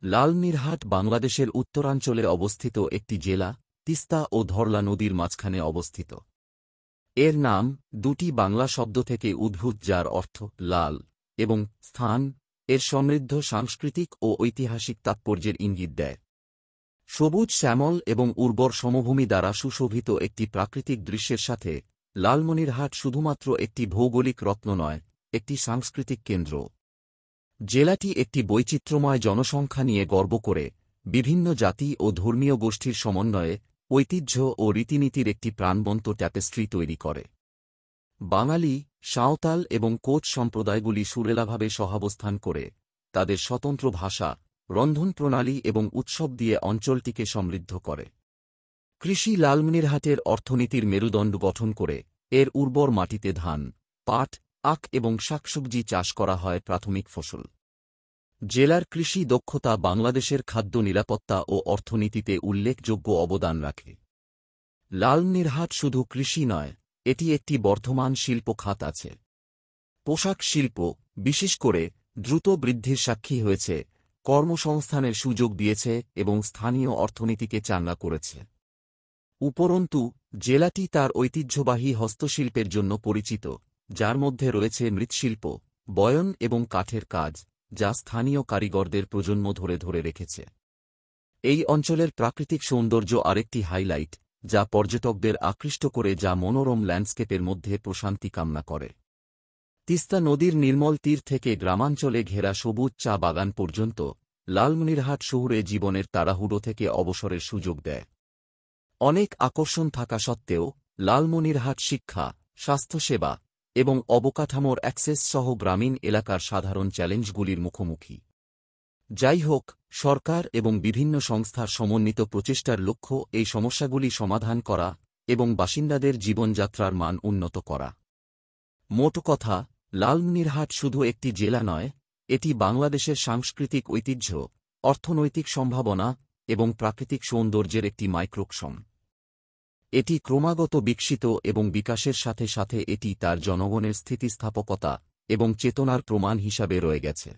লালমনিরহাট বাংলাদেশের উত্তরাঞ্চলে অবস্থিত একটি জেলা, তিস্তা ও ধরলা নদীর মাঝখানে অবস্থিত। এর নাম দুটি বাংলা শব্দ থেকে উদ্ভূত যার অর্থ লাল এবং স্থান, এর সমৃদ্ধ সাংস্কৃতিক ও ঐতিহাসিক তাৎপর্যের ইঙ্গিত দেয়। সবুজ শ্যামল এবং উর্বর সমভূমি দ্বারা সুশোভিত একটি প্রাকৃতিক দৃশ্যের সাথে লালমনিরহাট শুধুমাত্র একটি ভৌগোলিক রত্ন নয়, একটি সাংস্কৃতিক কেন্দ্র। জেলাটি একটি বৈচিত্র্যময় জনসংখ্যা নিয়ে গর্ব করে, বিভিন্ন জাতি ও ধর্মীয় গোষ্ঠীর সমন্বয়ে ঐতিহ্য ও রীতিনীতির একটি প্রাণবন্ত ট্যাপেস্ট্রি তৈরি করে। বাঙালি, সাঁওতাল এবং কোচ সম্প্রদায়গুলি সুরেলাভাবে সহাবস্থান করে, তাদের স্বতন্ত্র ভাষা, রন্ধন প্রণালী এবং উৎসব দিয়ে অঞ্চলটিকে সমৃদ্ধ করে। কৃষি লালমনিরহাটের অর্থনীতির মেরুদণ্ড গঠন করে, এর উর্বর মাটিতে ধান, পাট, আখ এবং শাকসবজি চাষ করা হয় প্রাথমিক ফসল। জেলার কৃষি দক্ষতা বাংলাদেশের খাদ্য নিরাপত্তা ও অর্থনীতিতে উল্লেখযোগ্য অবদান রাখে। লালমনিরহাট শুধু কৃষি নয়, এটি একটি বর্ধমান শিল্প খাত আছে। পোশাক শিল্প, বিশেষ করে, দ্রুত বৃদ্ধির সাক্ষী হয়েছে, কর্মসংস্থানের সুযোগ দিয়েছে এবং স্থানীয় অর্থনীতিকে চাঙ্গা করেছে। উপরন্তু, জেলাটি তার ঐতিহ্যবাহী হস্তশিল্পের জন্য পরিচিত, যার মধ্যে রয়েছে মৃৎশিল্প, বয়ন এবং কাঠের কাজ, যা স্থানীয় কারিগরদের প্রজন্ম ধরে ধরে রেখেছে। এই অঞ্চলের প্রাকৃতিক সৌন্দর্য আরেকটি হাইলাইট, যা পর্যটকদের আকৃষ্ট করে, যা মনোরম ল্যান্ডস্কেপের মধ্যে প্রশান্তি কামনা করে। তিস্তা নদীর নির্মল তীর থেকে গ্রামাঞ্চলে ঘেরা সবুজ চা বাগান পর্যন্ত, লালমনিরহাট শহুরে জীবনের তাড়াহুড়ো থেকে অবসরের সুযোগ দেয়। অনেক আকর্ষণ থাকা সত্ত্বেও, লালমনিরহাট শিক্ষা, স্বাস্থ্যসেবা এবং অবকাঠামোর অ্যাক্সেস সহ গ্রামীণ এলাকার সাধারণ চ্যালেঞ্জগুলির মুখোমুখি। যাই হোক, সরকার এবং বিভিন্ন সংস্থার সমন্বিত প্রচেষ্টার লক্ষ্য এই সমস্যাগুলি সমাধান করা এবং বাসিন্দাদের জীবনযাত্রার মান উন্নত করা। মোট কথা, লালমনিরহাট শুধু একটি জেলা নয়, এটি বাংলাদেশের সাংস্কৃতিক ঐতিহ্য, অর্থনৈতিক সম্ভাবনা এবং প্রাকৃতিক সৌন্দর্যের একটি মাইক্রোকসম। এটি ক্রমাগত বিকশিত এবং বিকাশের সাথে সাথে এটি তার জনগণের স্থিতিস্থাপকতা এবং চেতনার প্রমাণ হিসাবে রয়ে গেছে।